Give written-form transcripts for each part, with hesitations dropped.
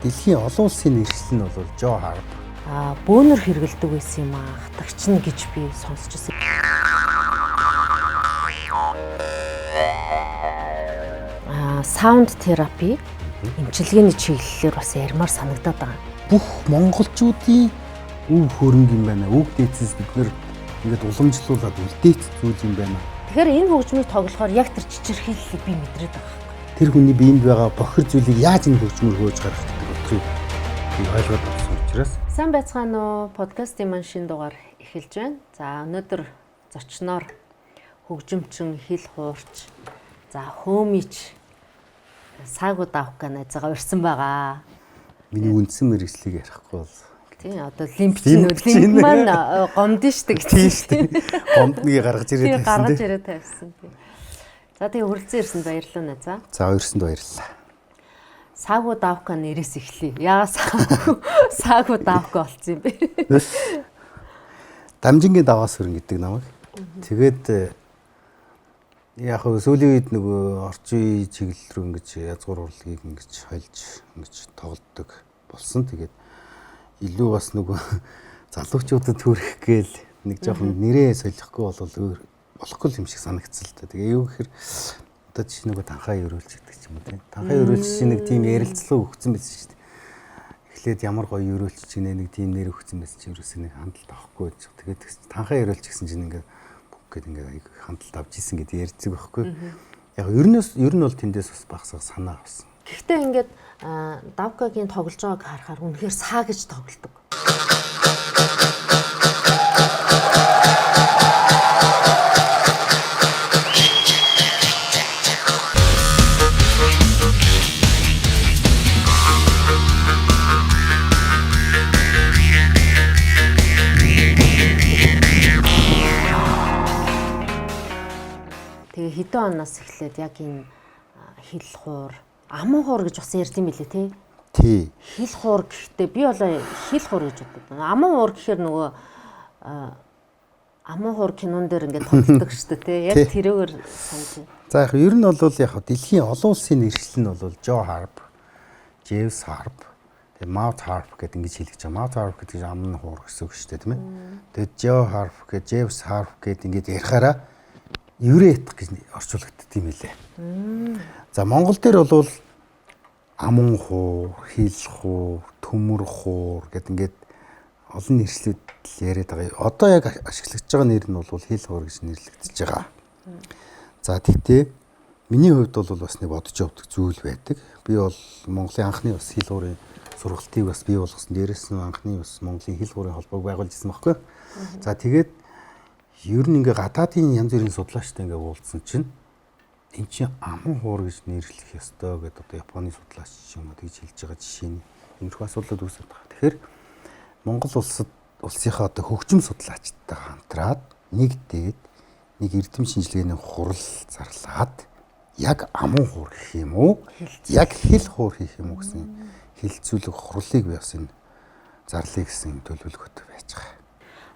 дэлхийн олон улсын нэршил нь бол Joe Harp. Бөөнөр хэрэгэлдэг байсан юм аа. Хатагч нь гэж би сонсчихсан. Саунд терапи эмчилгээний чиглэлээр бас ярмаар санагдаад байгаа. Бүх монголчуудын өв хөрөнгө юм байна. Өв дээдсээс бид нэр ингээд уламжлуулаад үлдээц зүйл юм байна. Тэгэхээр энэ хөгжмийг тоглохоор яг тэр чичирхийллийг би мэдрээд байгаа. Тэр хүний биед байгаа бохир зүйлийг яаж энэ хөгжмөөр хөөж гаргах гэдэг би ойлгоод авсан учраас. Сайн байцгаана уу? Подкастын маань шинэ дугаар эхэлж байна. За өнөөдөр зочноор хөгжимчин, хэл хуурч, за хөөмич Сагу Давка найзгаа урьсан байгаа. Миний үндсэн мэргэжлийг ярихгүй бол. Тийм одоо лимп маань гомдсон шүү дээ. Тийм шүү дээ. Гомдныг гаргаж ирээд тавьсан. Гаргаж ирээд тавьсан. За тэгээ хүрэлцэн ирсэн баярлалаа найзаа. За өрсөнд баярлалаа. Сагу Давка нэрээс эхлэе. Яагаад Сагу Давка болсон юм бэ? Дамжингийн даваас хөрөн гэдэг намайг. Тэгээд яг хөө сүүлийн үед нөгөө орчин үеийн чиглэл рүү ингэж язгуур урлагийг ингэж хайлж ингэж тоглодог болсон. Тэгээд илүү бас нөгөө залуучуудад төрөх гээл нэг жоохон нэрээ солихгүй болохгүй юм шиг санагдсан л та. Тэгээ юу гэхээр одоо чи нөгөө танхаа өрөөлч гэдэг ч юм уу тийм. Танхаа өрөөлч чи нэг тийм ярилцлага өгсөн байсан шүү дээ. Эхлээд ямар гоё өрөөлч чи нэг тийм нэр өгсөн байсан чи ерөөсөө нэг хандлт авахгүй байж. Тэгээд танхаа өрөөлч гэсэн чинь ингээд гээд ингээд хандлт авч исэн гэдэг ярьцэг байхгүй. Яг ер нь бол тэндээс бас багсаа санаа авсан. Гэхдээ ингээд Давкагийн тоглож байгааг харахаар үнэхээр саа гэж тоглодог. Тэгээ хэдэн оноос эхлээд яг энэ хэл хуур, аман хуур гэж бас ярьд юм билээ тий. Тий. Хэл хуур гэхдээ би бол хэл хуур гэж боддог. Аман хуур гэхээр нөгөө аман хуур кинон дээр ингээд тоглодог шүү дээ тий. Яг тэрээр санаж байна. За яг ер нь бол яг дэлхийн олон улсын нэршил нь бол Joe Harp, James Harp, тэгээ Mount Harp гэдэг ингэж хэлж байгаа. Mount Harp гэдэг нь аман хуур гэсэн үг шүү дээ тийм ээ. Тэгээ Joe Harp гэдэг James Harp гэдэг ингэж ярихаараа еврейт гэж орчуулагддаг юм лээ. За Монгол дээр бол аман хуур, хил хуур, төмөр хуур гэдэг ингээд олон нэршлүүд яриад байгаа. Одоо яг ашиглагдж байгаа нэр нь бол хил хуур гэж нэрлэгдэж байгаа. За тэгтээ миний хувьд бол бас нэг бодож явдаг зүйл байдаг. Би бол Монголын анхны бас хил хуурын сургалтыг бас бий болгосон. Дээрээс нь анхны бас Монголын хил хуурын холбоог байгуулж ирсэн байхгүй. За тэгээд ер нь ингээ гадаадын янз бүрийн судлаачтай ингээ уулзсан чинь эн чинь аман хуур гэж нэрлэх ёстой гэдэг одоо Японы судлаач юм уу гэж хэлж байгаа жишээ нь иймэрхүү асуудлууд үүсэж байгаа. Тэгэхээр Монгол улсынхаа одоо хөгжим судлаачтай хамтраад нэгдээд нэг эрдэм шинжилгээний хурал зарлаад яг аман хуур гэх юм уу? Яг хил хуур хийх юм уу гэсэн хэлцүүлэг хурлыг бий бас энэ зарлая гэсэн төлөвлөгөөтэй байж байгаа.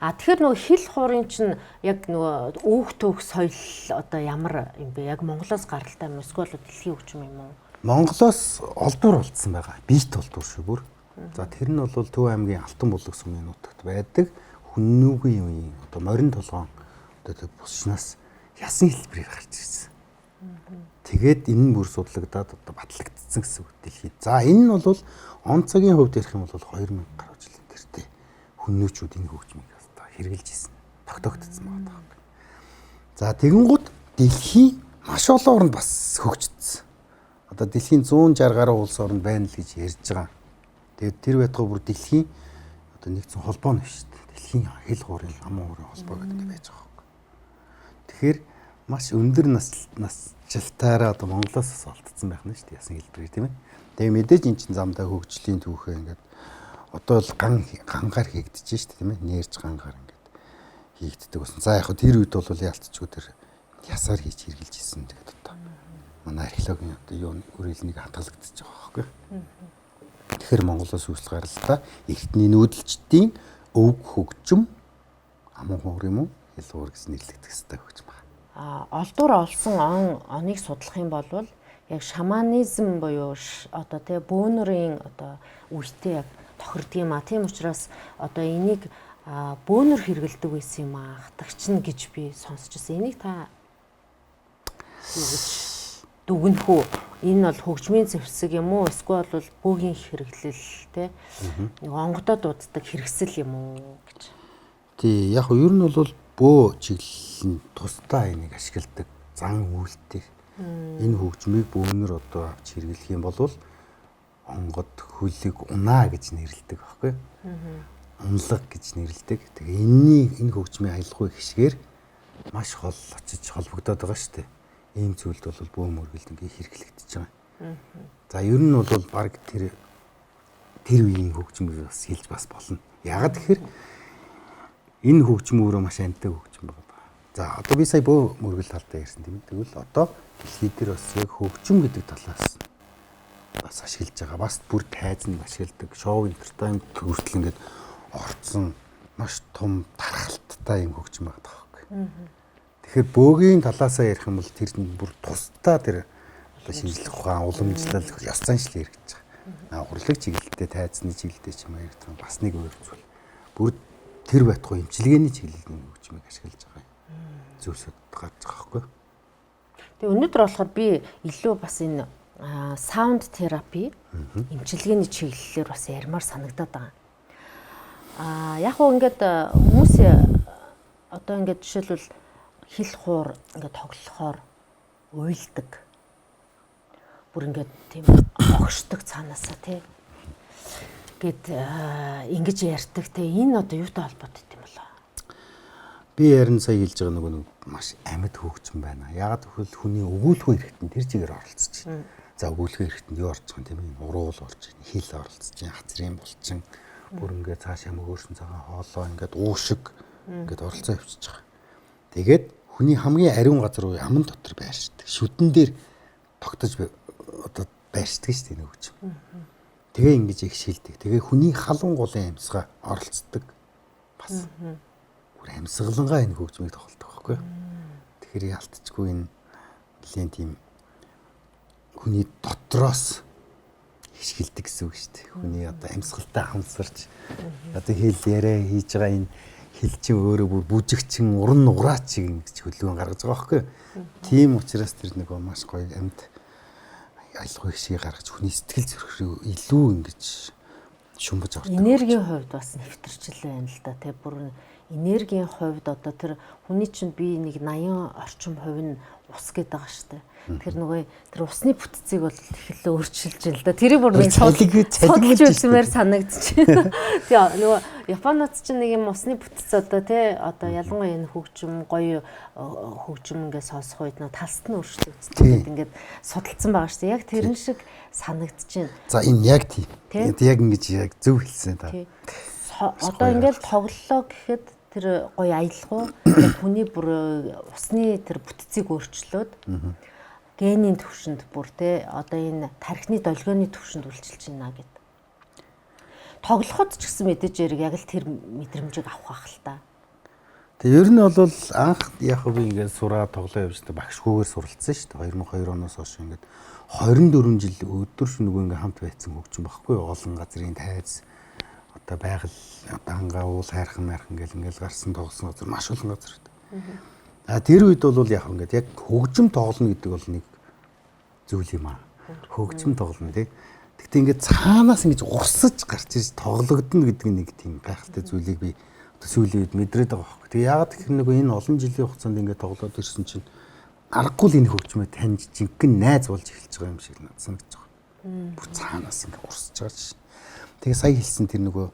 Тэгэхээр нөгөө хэл хуурын чинь яг нөгөө өөх төөх соёл одоо ямар юм бэ? Яг Монголоос гаралтай юм эсвэл дэлхийн хөгжим юм уу? Монголоос олдвор олдсон байгаа. Биет олдвор шүү бүр. За тэр нь бол Төв аймгийн Алтан булаг сумын нутагт байдаг хүннүүгийн үеийн одоо морин толгоон одоо булчнаас ясан хэлбэрээр гарч ирсэн. Тэгээд энэ нь бүр судлагдаад одоо батлагдсан гэсэн үг дэлхийд. За энэ нь бол он цагийн хувьд ярих юм бол 2000 гаруй жилийн тэртээ хүннүүчүүд энэ хөгжмийг хэрэгжилж ирсэн. Тогтогдсон байгаа. За тэгэнгუთ дэлхийн маш олон орнд бас хөгжсөн. Одоо дэлхийн 160 гаруй улс орнд байна л гэж ярьж байгаа. Тэгээд тэр байтугай бүр дэлхийн одоо нэгдсэн холбоо нь биш шүү дээ. Дэлхийн хэл хуурын аман хуурын холбоо гэдэг нь байж байгаа. Тэгэхээр маш өндөр насжилтаараа одоо Монголоос олдсон байх нь шүү дээ. Ясан хэлбэрээр тийм ээ. Тэгээд мэдээж эн чинь замдаа хөгжлийн түүхээ ингээд одоо л гангаар хийгдэж шүү дээ тийм ээ. Нээрж гангаар ингээд хийгддэг болсон. За яг хөө тэр үед бол яалтчгүй тэр ясаар хийж хэрглэж ирсэн тэгээд одоо манай археологийн одоо юу үрэлнийг хадгалагдчихж байгаа байхгүй. Тэгэхээр Монголоос үүсэл гаралтай эртний нүүдэлчдийн өв хөгжим аман хуур юм уу хэл хуур гэж нэрлэгдэх хэрэгтэй хөгжим байна. Олдвор олсон оныг судлах юм бол яг шаманизм буюу одоо тий бөөнөрийн одоо үетэй яг тохирдог юм а. Тийм учраас одоо энийг бөөнөр хэрэгэлдэг байсан юм а. Хатагч нь гэж би сонсч байсан. Энийг та юу гэж дүгнэх үү? Энэ бол хөгжмийн зэвсэг юм уу? Эсвэл бол бөөгийн хэрэглэл тий нэг онгодоо дууддаг хэрэгсэл юм уу гэж. Тий, яг нь ер нь бол бөө чиглэл нь тусдаа энийг ашигладаг зан үйлдэл. Энэ хөгжмийг бөөнөр одоо авч хэрэглэх юм бол онгод, хөлөг, унаа гэж нэрлэдэг байхгүй. Унлаг гэж нэрлэдэг. Тэгээ энэ хөгжмийн аялахгүй хишгээр маш хол очиж холбогдоод байгаа шүү дээ. Ийм зүйлд бол бөө мөргөлд ингээ хэрэглэгдэж байгаа. За ер нь бол баг тэр үеийн хөгжмийг бас хэлж бас болно. Яагаад тэгэхээр энэ хөгжим өөрөө маш амттай хөгжим байгаа. За одоо би сая бөө мөргөл талдаа ярьсан тийм ээ. Тэгвэл одоо дэлхий дээр бас яг хөгжим гэдэг талаас бас ашиглаж байгаа. Бас бүр тайзанд ашигладаг. Шоу энтертайнмент хүртэл ингээд орцсон маш том тархалттай юм хөгжим байгаа байхгүй. Тэгэхээр бөөгийн талаасаа ярих юм бол тэр нь бүр тусдаа тэр одоо шинжлэх ухаан, уламжлал, ёс заншил хэрэгж байгаа. Урлаг чиглэлтэй, тайзны чиглэлтэй ч юм яригдсан бас нэг өөр зүйл. Бүр тэр байтугай эмчилгээний чиглэлийн хөгжмийг ашиглаж байгаа зүйлсүүд гарч байгаа байхгүй. Тэгээ өнөөдөр болохоор би илүү бас энэ саунд терапи эмчилгээний чиглэлээр бас ярмаар санагдаад байгаа. Яг уу ингээд хүмүүс одоо ингээд жишээлбэл хил хуур ингээд тоглохоор уйлдаг. Бүр ингээд тийм огшдог цаанаасаа тий. Гэт ингэж ярьдаг те энэ одоо юутай холбоотой юм болоо? Би ярин сая хэлж байгаа нэг маш амьд хөгжим байна. Ягаад гэвэл хүний өгүүлбэр хэрэгтэн тэр чигээр оролцож байна. За өгүүлбэр хэрэгтэнд юу орж байгаа юм бэ? Уруул орж байна, хил оролцож байна, хацрын булчин бүр ингээд цаашаа мөгөөрсөн цагаан хоолоо ингээд уушиг ингээд оролцоо явчихж байгаа. Тэгээд хүний хамгийн ариун газар уу аман дотор байршдаг. Шүдэн дээр тогтож одоо байршдаг шүү дээ нэг хөгжим. Тэгээ ингэж их шилдэг. Тэгээ хүний халуун гулын амьсгаа оролцдог. Бас бүр амьсгалангаа энэ хөгжмийг тоглодог байхгүй. Тэгэхээр ялтчгүй энэ нэлийн тийм хүний дотроос хишгэлдэг гэсэн үг шүү дээ. Хүний одоо амьсгалтай хамсарч одоо хэл яриа хийж байгаа энэ хэл чинь өөрөө бүр бүжигчин уран нуграач гэж хөлөөн гаргаж байгаа байхгүй. Тийм учраас тэр нэг маш гоё амьд аялах хишгийг гаргаж хүний сэтгэл зүрхрээ илүү ингэж шумбаж ордог. Энергийн хувьд бас нэвтэрчл байна л да. Тэ бүр энергийн хувьд одоо тэр хүний чинь би нэг 80 орчим хувь нь ус гэдэг байгаа шүү дээ. Тэр нөгөө тэр усны бүтцийг бол их л өөрчилж байна л да. Тэрийг бүр нэг цалгиж үлсмээр санагдчих. Тэгээ нөгөө Японоос чинь нэг юм усны бүтц одоо тий одоо ялангуяа энэ хөгжим гоё хөгжим ингээд сонсох үед нөгөө талст нь өөрчлөгдсөн. Ингээд судалсан байгаа шүү дээ. Яг тэрэн шиг санагдчихээн. За энэ яг тийм. Яг ингэж яг зөв хэлсэн та. Одоо ингээд тоглолоо гэхэд тэр гоё аялах уу хүний бүр усны тэр бүтцийг өөрчлөөд генийн төвшөнд бүр те одоо энэ тархины долгионы төвшөнд үйлчилж байна гэд. Тоглоход ч гэсэн мэдээж яг л тэр мэдрэмжийг авах л та. Тэгээ ер нь бол анх яг би ингээд сураа тоглоо явждаг багшгүйгээр суралцсан шүү дээ. 2002 оноос хойш ингээд 24 жил өдөр шөнөгүй ингээд хамт байцсан хөгжим багхгүй олон газрын тайз одоо байгаль дангаа уул хайрхан гэл ингээд гарсан тоглосон газар маш олон газар. Тэр үед бол яг ингээд яг хөгжим тоглоно гэдэг бол нэг зүйл юм аа. Хөгжим тоглоно тий. Гэхдээ ингээд цаанаас ингэж урсаж гарч иж тоглогдно гэдэг нэг тийм гайхалтай зүйлийг би одоо сүүлийн үед мэдрээд байгаа байхгүй. Тэгээ яагаад гэхээр нэг энэ олон жилийн хугацаанд ингээд тоглоод ирсэн чинь аргагүй л энэ хөгжмөө таньж жинхэнэ найз болж эхэлж байгаа юм шиг надад санагдаж байгаа. Бүр цаанаас ингээд урсаж байгаа чинь. Тэгээ сая хэлсэн тэр нөгөө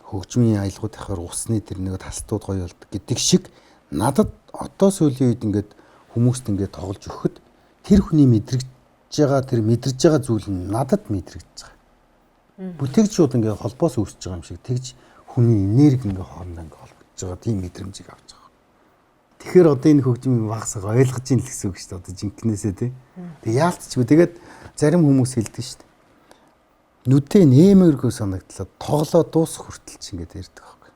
хөгжмийн аялгууд ахаар усны тэр нөгөө талтууд гоё болдог гэдэг шиг надад одоо сүүлийн үед ингээд хүмүүст ингээд тоглож өгөхөд тэр хүний мэдрэгж байгаа зүйл нь надад мэдрэгдэж байгаа. Бүтээгч шууд ингээд холбоос үүсэж байгаа юм шиг тэгж хүний энерги ингээд хоорондоо ингээд холбогдож байгаа тийм мэдрэмжийг авч байгаа. Тэгэхээр одоо энэ хөгжмийг багсаа ойлгож ийн л гэсэн үг шүү дээ. Одоо жинкнээсээ тий. Тэгээ яалтчгүй тэгээд зарим хүмүүс хэлдэг шүү дээ. Нүдээ нэмэргүй санагдлаа тоглоо дуусах хүртэл ч ингэж ярьдаг байхгүй.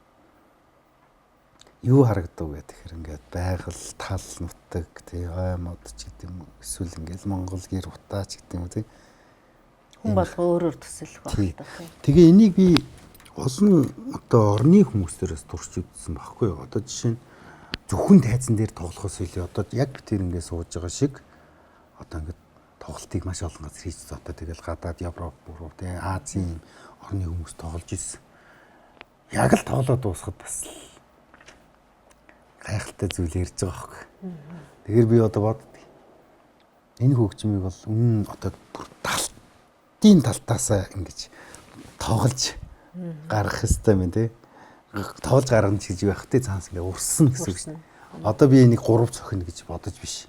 юу харагдав гэхээр ингээд байгаль тал нутаг тий ой мод ч гэдэг юм эсвэл ингээд Монгол гэр утаа ч гэдэг юм тий хүн болго өөрөөр төсөөлөх байх та. Тэгээ энийг би олон одоо орны хүмүүстээрээс турш үзсэн байхгүй юу. Одоо жишээ нь зөвхөн тайзан дээр тоглохоос илүү одоо яг би тэр ингээд сууж байгаа шиг одоо ингээд тоглолтыг маш олон газар хийж одоо тэгэл гадаад Европ, тий Азийн орны хүмүүс тоглож ирсэн. Яг л тоглоод дуусахад бас гайхалтай зүйл ярьж байгаа хөөх. Тэгэхээр би одоо боддог. Энэ хөгжмийг бол одоо талтын талтаасаа ингэж тоглож гарах хэвээр юм тий. Тоглож гаргана гэж байх тий цаанаас ингэ урсан гэсэн үг шин. Одоо би энийг 3 цохино гэж бодож биш.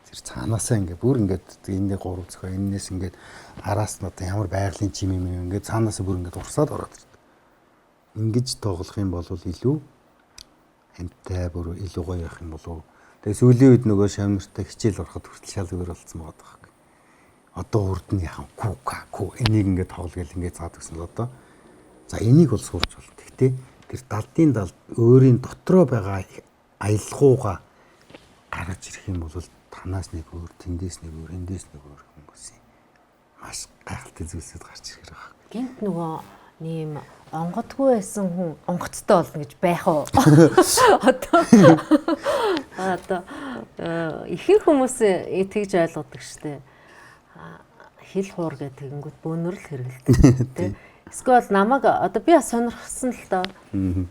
Тэр цаанаасаа ингэ бүр ингээд энийг 3 цохио энээс ингээд араас нь одоо ямар байгалийн чим юм ингээд цаанаасаа бүр ингээд урсаад ороод ирдэг. Ингэж тоглох юм бол илүү амттай бүр илүү гоё явах юм болов. Тэгээ сүүлийн үед нөгөө шавнартай хичээл ороход хүртэл шал өөр болсон байгаа даа. Одоо урд нь яхан ку энийг ингээд тоглол ингээд заад гэсэн л одоо. За энийг бол сурч болно. Гэхдээ тэр далдын далд өөрийн дотроо байгаа аялгаугаа гаргаж ирэх юм бол танаас нэг өөр, тэндээс нэг өөр, эндээс нэг өөр хүмүүсийн маш гайхалтай зүйлсүүд гарч ирэх байгаа. Гинт нөгөө нэм онгодгүй байсан хүн онгоцтой болно гэж байх уу? Одоо ихэнх хүмүүс тэгж ойлгодог штэ. Хил хуур гэдэг тэгэнгүүт бөөнөр л хэрэгэлдэг тий. Эсвэл намайг одоо би бас сонирхсан л доо.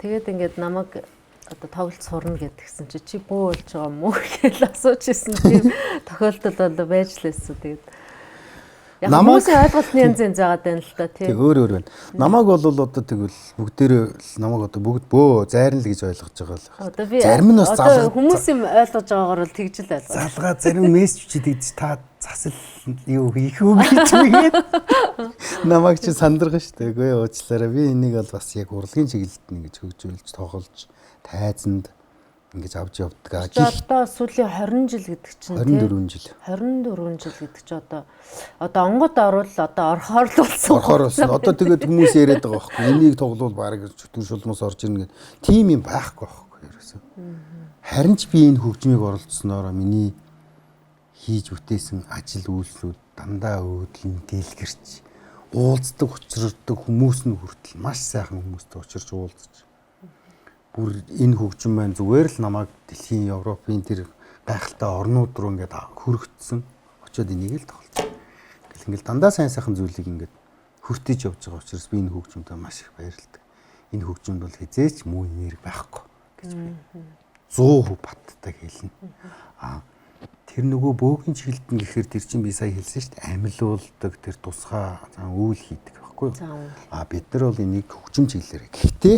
Тэгээд ингээд намайг одоо тоглолт сурна гэдгсэн чи бөө болж байгаа мүү гэж асууж ирсэн тийм тохиолдол бол байж лээсэн. Тэгээд яг хүмүүсийн ойлголтны янз байгаа даа л та тийм. Өөр байна. Намайг бол одоо тэгвэл бүгдээрээ намайг одоо бүгд бөө зайрна л гэж ойлгож байгаа л байна. Одоо би зарим нь бас одоо хүмүүсийн ойлгож байгаагаар л тэгж л ойлгоо. Залгаа зарим мессеж идэж та засал юу хийх үү гэж үгээд намайг чи сандрах штэ. Үгүй уучлаарай. Би энийг бол бас яг урлагийн чиглэлд нь ингэж хөгжүүлж тоглож тайзанд ингэж авч явдаг. Одоо сүүлийн 20 жил гэдэг чинь тийм 24 жил. 24 жил гэдэг чи одоо онгод орвол одоо орхоор л болсон. Орхоор болсон. Одоо тэгээд хүмүүс яриад байгаа байхгүй. Энийг тоглол баг төр шулмаас орж ирнэ гэдэг. Тим юм байхгүй байхгүй ерөөсөө. Харин ч би энэ хөгжмийг оролцсноороо миний хийж бүтээсэн ажил үйлслүүд дандаа өөдлөн дэлгэрч уулздаг учирдаг хүмүүс нь хүртэл маш сайхан хүмүүстэй учирч уулзаж бүр энэ хөгжим маань зүгээр л намайг дэлхийн Европын тэр гайхалтай орнууд руу ингээд хүргэцсэн очиод энийг л тоглосон. Ингээл дандаа сайн сайхан зүйлийг ингээд хүртэж явж байгаа учраас би энэ хөгжмөдөө маш их баярлалтай. Энэ хөгжмөд бол хизээч муу нэрэг байхгүй гэж би 100% баттай хэлнэ. Тэр нөгөө бөөгийн чиглэлтэн гэхээр тэр чинь би сая хэлсэн шүү дээ. Амилуулдаг тэр тусгай үйл хийдэг байхгүй юу? Бид нар бол энийг хөгжим чиглэлээр. Гэхдээ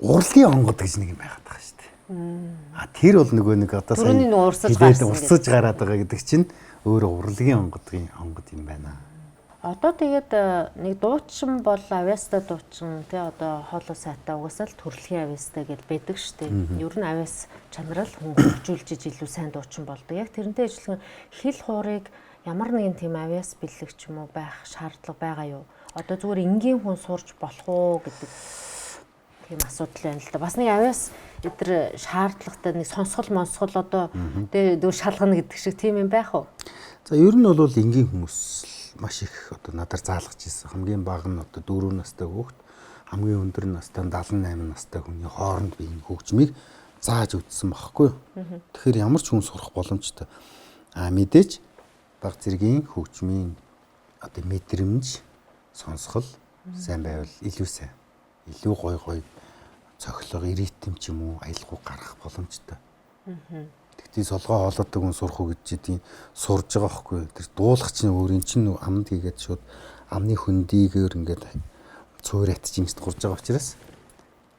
урлагийн онгод гэж нэг юм байгаад байгаа шүү дээ. Тэр бол нөгөө нэг одоо сая урсаж гараад байгаа гэдэг чинь өөрөө урлагийн онгод юм байна. Одоо тэгээд нэг дуучин бол авьяастай дуучин тий одоо хоолой сайтай угаасаа л төрөлхийн авьяастай гэж байдаг шүү дээ. Ер нь авьяас чанараа л хүн хөгжүүлж илүү сайн дуучин болдог. Яг тэрнтэй адилхан хил хуурыг ямар нэгэн тийм авьяас бэлэг ч юм уу байх шаардлага байгаа юу? Одоо зүгээр энгийн хүн сурж болох уу гэдэг тийм асуудал байна л да. Бас нэг авьяас эдгээр шаардлагатай нэг сонсгол одоо тэгээ шалгана гэдэг шиг тийм юм байх уу? За ер нь бол энгийн хүмүүс маш их одоо надаар заалгаж ирсэн. Хамгийн бага нь одоо 4 настай хүүхэд, хамгийн өндөр настай 78 настай хүний хооронд би энэ хөгжмийг зааж үзсэн байхгүй юу. Тэгэхээр ямар ч хүн сурах боломжтой. Мэдээж бага зэргийн хөгжмийн одоо мэдрэмж, сонсгол сайн байвал илүү сайн. Илүү гой цохилго, ритм ч юм уу аялгау гаргах боломжтой. Тэгтээ солгоо хоолойдаг хүн сурах уу гэж тийм сурж байгаа байхгүй. Тэр дуулах чинь өөр эн чинь амд хийгээд шууд амны хөндийгээр ингээд цөөрөт чинь гурж байгаа учраас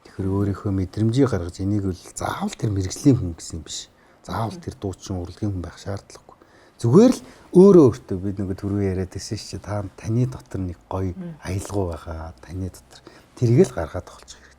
тэгэхээр өөрийнхөө мэдрэмжийг гаргаж энийг бол заавал тэр мэрэгжлийн хүн гэсэн юм биш. Заавал тэр дуучин урлагийн хүн байх шаардлагагүй. Зүгээр л өөртөө бид нөгөө түрүү яриад байсан шүү дээ. Таны дотор нэг гоё аялгау байгаа. Таны дотор тэрийг л гаргаад тоглож хэрэгтэй.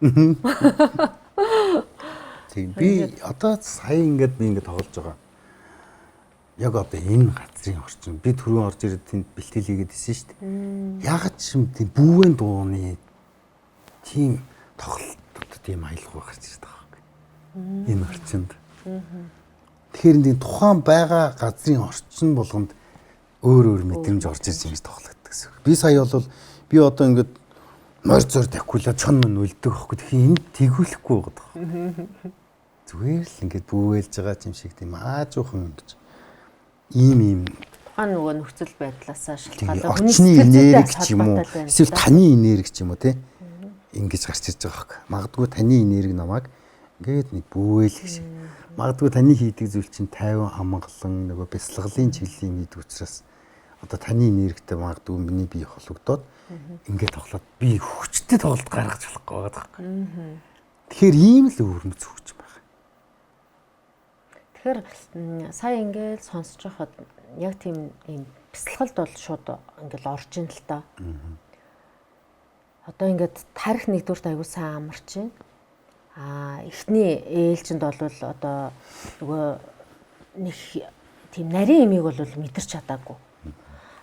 Тийм би одоо сая ингээд би ингээд тоглож байгаа. Яг одоо энэ газрын орчин би түрүү орж ирээд тэнд бэлтгэл хийгээд исэн шүү дээ. Ягаад ч юм тийм бүүвэн дууны тийм тоглолтод тийм аялал гарч ирдэг байгаа юм. Энэ орчинд. Тэгэхээр энэ тухайн байгаа газрын орчин болгонд өөр мэдрэмж орж ирж ингэж тоглогддог гэсэн. Би сая бол би одоо ингээд морь зор такула чон мөн үлддэг байхгүй. Тэгэхээр энд тэгүүлэхгүй байгаа. Зүгээр л ингээд бүүвэлж байгаа юм шиг тийм аажуухан ингэж ийм тухайн нөгөө нөхцөл байдлаасаа шалтгаалаад орчны энерги ч юм уу эсвэл таны энерги ч юм уу тий ингэж гарч ирж байгаа хэрэг. Магадгүй таны энерги намайг ингээд нэг бүүвэлэх шиг. Магадгүй таны хийдэг зүйл чинь 50 амгалан нөгөө бясалгалын чиглэлийн хийдэг учраас одоо таны энергитэй магадгүй миний бие холбогдоод ингээд тоглоод би хүчтэй тоглолт гаргаж болохгүй байгаа хэрэг. Тэгэхээр ийм л өвөрмөц хөгжим байна. Тэгэхээр сая ингээд сонсож байхад яг тийм ийм бясалгалд бол шууд ингээд орж ин л та. Одоо ингээд тарих нэгдүгürt аягүй сайн амарч байна. Эхний ээлжинд бол одоо нөгөө нэг тийм нарийн имийг бол мэдэрч чадаагүй.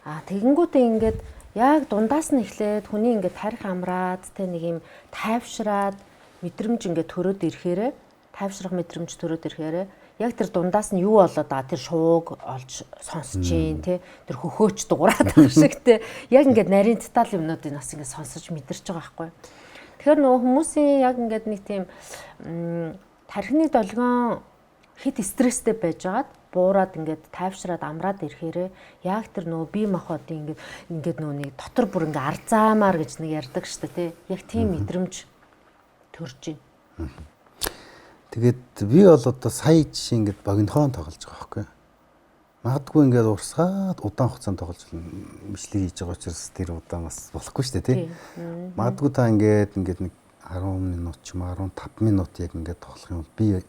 Тэгэнгүүтээ ингээд яг дундаас нь эхлээд хүний ингээд тарих амраад тэ нэг юм тайвшраад мэдрэмж ингээд төрөөд ирэхээрээ тайвшрах мэдрэмж төрөөд ирэхээрээ яг тэр дундаас нь юу болоод байгаа тэр шууг олж сонсож гин тэ тэр хөхөөч дуурайдаг шиг тэ яг ингээд нарийн деталь юмнуудыг бас ингээд сонсож мэдэрч байгаа байхгүй. Тэгэхээр нөгөө хүмүүсийн яг ингээд нэг тийм тархины долгион хит стресстэй байжгаад буураад ингээд тайвшраад амраад ирэхээрээ яг тэр нөгөө бие махбодын ингээд нөгөө нэг дотор бүр ингээд арзаамаар гэж нэг ярьдаг шүү дээ тий. Яг тийм мэдрэмж төрж байна. Тэгээд би бол одоо сая жишээ ингээд богинохон тоглож байгаа байхгүй. Магадгүй ингээд урсгаад удаан хугацаанд тоглож мэдлэг хийж байгаа учраас тэр удаан бас болохгүй шүү дээ тий. Магадгүй та ингээд нэг 10 минут ч юм 15 минут яг ингээд тоглох юм бол би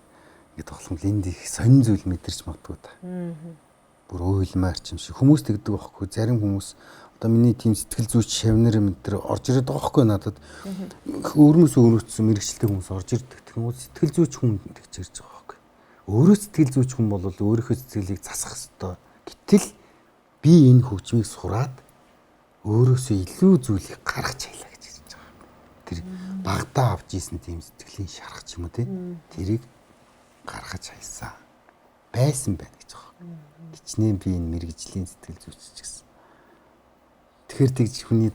ингээд тоглох юм энд их сонин зүйл мэдэрч магадгүй та. Бүр ойлмаар ч юм шиг хүмүүс тэгдэг байхгүй. Зарим хүмүүс одоо миний тийм сэтгэл зүйч шавнар мэтэр орж ирээд байгаа байхгүй надад. Өөрөөс өөрөөцсөн мэрэгчлээ хүмүүс орж ирдэг. Тэгмээ сэтгэл зүйч хүн тэгж ирж байгаа байхгүй. Өөрөө сэтгэл зүйч хүн бол өөрийнхөө сэтгэлийг засах ёстой. Гэтэл би энэ хөгжмийг сураад өөрөөсөө илүү зүйлийг гаргаж чаялаа гэж хэлж байгаа. Тэр багтаа авч ийсэн тийм сэтгэлийн шарах ч юм уу тий. Тэрийг гаргаж хайсан. Байсан байна гэж байгаа. Хичнээн би энэ мэрэгжлийн сэтгэл зүйч ч гэсэн. Тэгэхээр тэгж хүний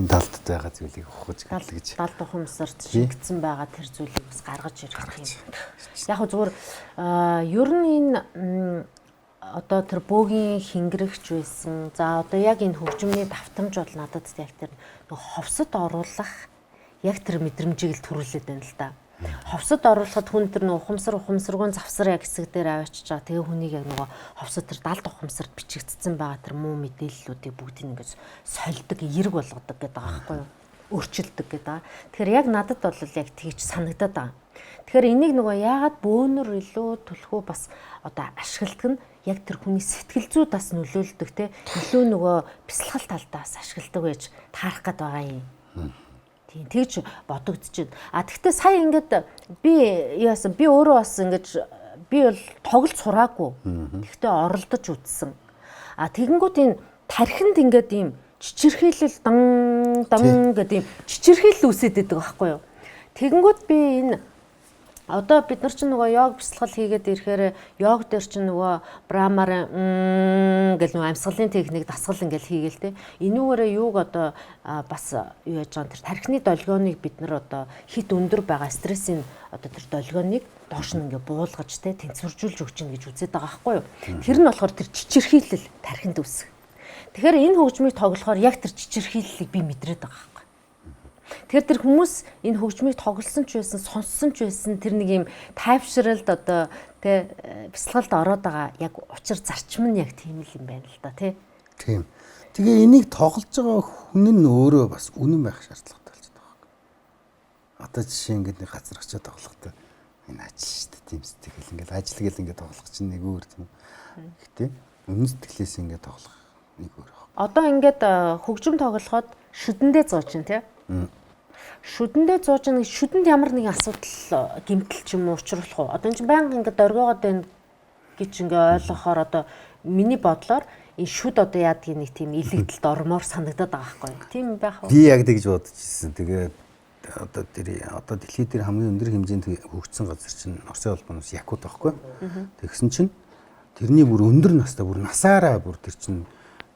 далдад байгаа зүйлийг ухаж гал гэж. Далд ухамсарт шингэсэн байгаа тэр зүйлийг бас гаргаж ирэх юм. Яг хөө зүгээр ер нь энэ одоо тэр бөөгийн хингэрэгч байсан. За одоо яг энэ хөгжмөний давтамж бол надад яг тэр нэг ховсод оруулах яг тэр мэдрэмжийг л төрүүлээд байна л да. Ховсод оруулахад хүн тэр нэг ухамсаргүй завсар яг хэсэг дээр аваачиж байгаа. Тэгээ хүнийг яг нөгөө ховсод тэр далд ухамсарт бичигдсэн байгаа тэр муу мэдээллүүдийг бүгдийг ингэж сольдог, эерэг болгодог гэдэг байгаа байхгүй юу? Өөрчилдөг гэдэг байгаа. Тэгэхээр яг надад бол яг тэгж санагдаад байгаа. Тэгэхээр энийг нөгөө яагаад бөөнөр илүү түлхүү бас одоо ашигладаг нь яг тэр хүний сэтгэл зүйд бас нөлөөлдөг те. Илүү нөгөө бясалгал талдаас ашигладаг байж таарах гээд байгаа юм. Тэгж бодогдчихэв. Тэгтээ сая ингээд би өөрөө бас ингэж би бол тоглож сураагүй. Тэгтээ оролдож үзсэн. Тэгэнгүүт энэ тархинд ингээд ийм чичирхийлэл дан гэдэг ийм чичирхийлэл үсээд байдаг байхгүй юу. Тэгэнгүүт би энэ одоо бид нар чинь нөгөө йог бясалгал хийгээд ирэхээр йог дээр чинь нөгөө брамаар гэл нөгөө амьсгалын техник дасгал ингээл хийгээл те. Энүүгээрээ юуг одоо бас юу яаж байгаа тэр тархины долгионыг бид нар одоо хит өндөр байгаа стрессийн одоо тэр долгионыг доош нь ингээ буулгаж те тэнцвэржүүлж өгч ин гэж үзээд байгаа байхгүй юу. Тэр нь болохоор тэр чичирхийлэл тархинд үүсэх. Тэгэхээр энэ хөгжмийг тоглохоор яг тэр чичирхийллийг би мэдрээд байгаа. Тэгэхээр тэр хүмүүс энэ хөгжмийг тоглосон ч байсан, сонссон ч байсан тэр нэг юм тайвшралд одоо тэ бясалгалд ороод байгаа яг учир зарчим нь яг тийм л юм байна л да тий. Тийм. Тэгээ энийг тоглож байгаа хүн нь өөрөө бас үнэн байх шаардлагатай болж байгаа. Одоо жишээ ингээд нэг газар очиод тоглохдоо энэ ажил шүү дээ тийм сэтгэл ингээд ажил гэл ингээд тоглох чинь нэг өөр тийм. Гэхдээ үнэн сэтгэлээс ингээд тоглох нэг өөр. Одоо ингээд хөгжим тоглоход шүдэндээ зооч чинь тий. шүдэндээ зууж нэг шүдэнд ямар нэгэн асуудал гэмтэл ч юм уу учруулах уу? Одоо энэ чинь байнга ингээд оргиогоод байна гэж ингээ ойлгохоор одоо миний бодлоор энэ шүд одоо яадгийн нэг тийм илэгдэлд ормоор санагдаад байгаа байхгүй. Тийм байх уу? Би яг тэгж бодож ирсэн. Тэгээд одоо дэлхийд дээр хамгийн өндөр хэмжээнд хөгжсөн газар чинь Оросын улбаноос Якут байхгүй. Тэгсэн чинь тэрний бүр өндөр настай бүр насаараа бүр тэр чинь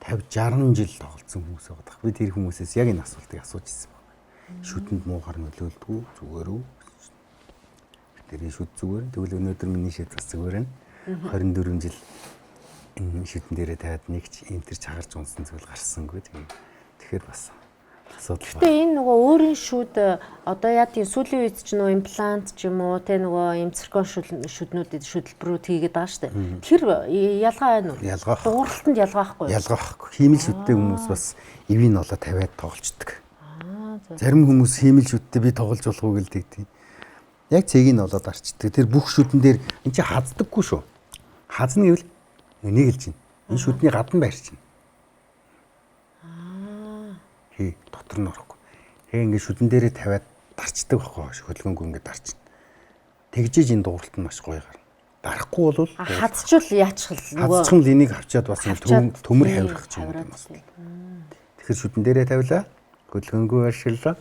50 60 жил тоглосон хүмүүс байгаа. Би тэр хүмүүсээс яг энэ асуултыг асууж ирсэн байна. Шүдэнд муугар нөлөөлдөг үү? Зүгээр үү? Тэр шүд зүгээр. Тэгвэл өнөөдөр миний шийд бас зүгээр нь 24 жил энэ шүдэн дээрээ тавиад нэг ч энэ төр чагарч унсан зүйл гарсангүй. Тэгэхээр бас асуудал. Гэтэ энэ нөгөө өөрийн шүд одоо яа тийм сүүлийн үед ч нөгөө имплант ч юм уу те нөгөө эм циркон шүднүүдэд шүдэлбэрүүд хийгээд байгаа шүү дээ. Тэр ялгаа байна уу? Ялгаа. Дууралтанд ялгаа байхгүй юу? Ялгаа байхгүй. Хиймэл шүдтэй хүмүүс бас эвийн олоо тавиад тоглолцдог. Зарим хүмүүс хиймэл шүдтэй би тоглож болох уу гэлдэг тийм. Яг цэгийг нь олоод арчдаг. Тэр бүх шүдэн дээр эн чинь хаздаггүй шүү. Хазна гэвэл энийг хэлж байна. Энэ шүдний гадна байрч байна. Дотор нь орохгүй. Тэгээ ингээд шүдэн дээрээ тавиад дарчдаг байхгүй хөдөлгөөнгөө ингээд дарчна. Тэгжиж энэ дууралт нь маш гоё гарна. Дарахгүй бол хадчвал яачих л нөгөө хадчихсан л энийг авчиад бас төмөр хавирах ч юм уу. Тэгэхээр шүдэн дээрээ тавилаа. Хөдөлгөөнгөө ашиглаа.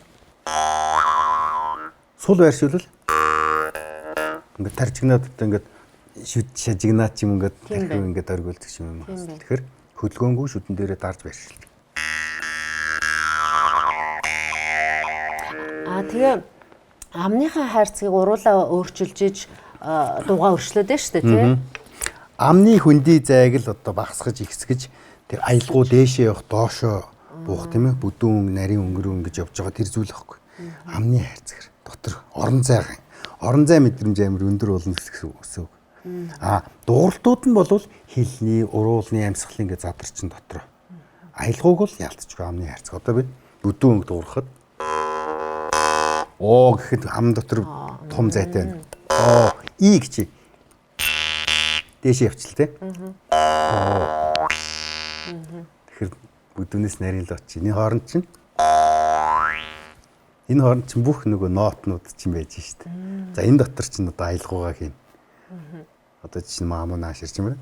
Сул байршуулвал ингээд таржигнаад одоо ингээд шүд шажигнаад ч юм ингээд тархив ингээд оргиулдаг юм байна. Тэгэхээр хөдөлгөөнгөө шүдэн дээрээ дарж байршил. Тэгээ амныхаа хайрцгийг уруулаа өөрчилж иж дуугаа өршлөөд байна шүү дээ тий. Амны хөндөй зайг л одоо багасгаж ихсгэж тэр аялгуу дээшээ явах доошоо буух тийм ээ бүдүүн нарийн өнгөрөө ингэж явж байгаа тэр зүйл байхгүй. Амны хайрцаг дотор орон зай мэдрэмж амар өндөр болно гэсэн үг. Дууралтууд нь бол хилний, уруулны, амьсгалын гэж задарчин дотор. Аялгууг бол ялцчихгүй амны хайрцаг. Одоо би бүдүүн дуурахад гэхэд ам дотор том зайтай байна. И гэж дээшээ явчихл тээ. Тэгэхээр бүдүүнээс нарийн л очиж энэ хооронд чинь бүх нөгөө ноотнууд чинь байж штэ. За энэ дотор чинь одоо аялгуугаа хийн. Одоо чинь маамуу нааширч юм байна.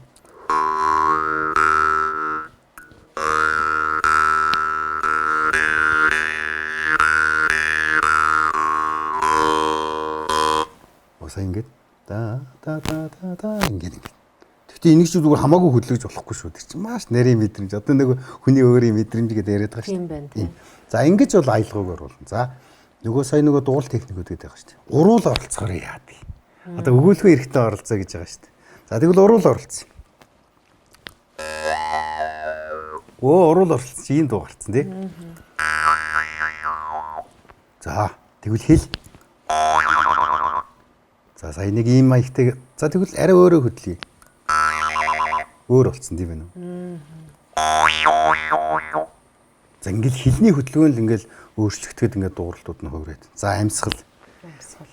Ингээд ингээд. Гэхдээ энийг ч зүгээр хамаагүй хөдлөж болохгүй шүү. Тэр чинь маш нарийн мэдрэмж. Одоо нэг хүний өөрийн мэдрэмж гэдэг яриад байгаа шүү дээ. За ингэж бол аялгауг оруулна. За нөгөө сая нөгөө дуул техникүүд гэдэг байгаа шүү дээ. Уруул оролцохоор яа дээ. Одоо өгөөлхөө эрэхтэн оролцоо гэж байгаа шүү дээ. За тэгвэл уруул оролцсон. Уруул оролцсон ийм дуу гарцсан тий. За тэгвэл хэл. За сая нэг ийм маягтай. За тэгвэл арай өөрөө хөдлөе. Өөр болцсон тийм ээ. За ингээл хилний хөдөлгөөн л ингээл өөрчлөгдөд ингээд дууралтууд нь хуврээд. За амьсгал.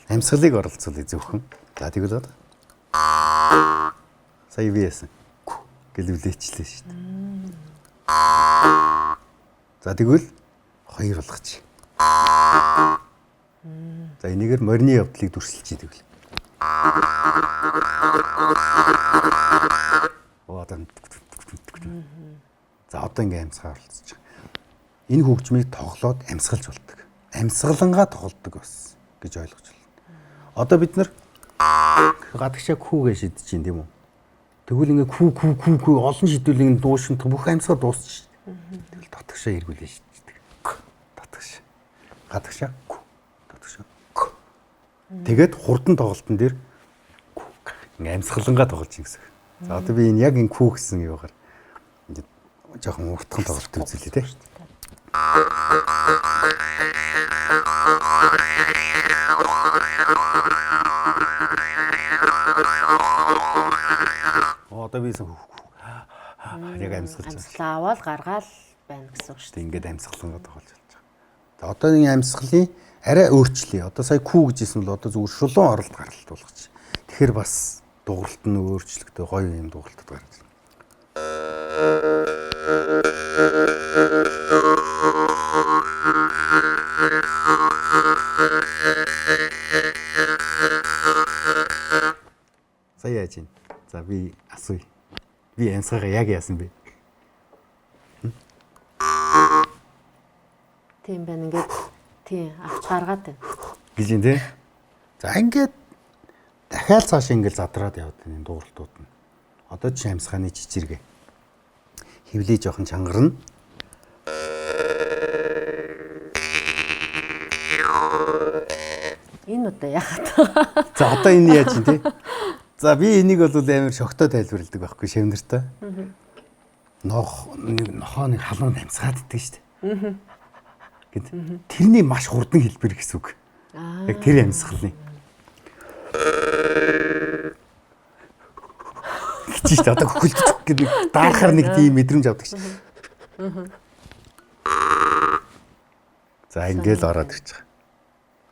Амьсгалыг оролцуулъя зөвхөн. За тэгвэл одоо сая виэсэн гэлвлээчлээ шүү дээ. За тэгвэл хоёр болгоч. За энийгээр морины явдлыг дүрсэлж идэг. За одоо ингээм амьсгаа оролцож байгаа. Энэ хөгжмийг тоглоод амьсгалж болдог. Амьсгалангаа тоглодог бас гэж ойлгож байна. Одоо бид нар гадагшаа күүгээ шидэж чинь тийм үү? Тэгвэл ингээ күү олон шидүүлгийн дуушинт бүх амьсгаа дуусчих. Тэгвэл дотгошоо эргүүлээ шиддэг. Дотгош. Гадагшаа күү. Дотгошоо күү. Тэгээд хурдан тоглолтын дээр ингээ амьсгалангаа тоглож ин гэсэн. За одоо би энэ яг энэ күү гэсэн юугаар ингээ жоохон уртхан тоглолт үзүүлээ тий. Одоо би яг амьсгалж байна. Амьсгалаа аваад гаргаал байна гэсэн үг шүү дээ. Ингээд амьсгалангаа тоглож болж байгаа. За одоо энэ амьсгалын арай өөрчлөе. Одоо сая күү гэжсэн бол одоо зүгээр шулуун оролт гаралт болгоч. Тэгэхээр бас дууралт нь өөрчлөгдөж гоё юм дууралтад гарч байна. За яаж юм? За би асууя. Би амьсгалаа яг яасан бэ? Тийм байна ингээд тийм авч гаргаад байна. Гэж юм тий. За ингээд дахиад цааш ингээд задраад яваад энэ дууралтууд нь. Одоо чи амьсгааны жижиргээ. Хевлий жоохон чангарна. Энэ удаа яхад. За одоо энэ яаж юм тий? За би энийг бол амар шогтой тайлбарладаг байхгүй шивнэртэй. Нохоо нэг халуун амьсгаад иддэг шүү дээ. Гэт тэрний маш хурдан хэлбэр гэсэн үг. Яг тэр амьсгалын. Гэж шүү дээ. Одоо хөлдөж гэдэг даахаар нэг тийм мэдрэмж авдаг шүү. За ингээл ороод ирж байгаа.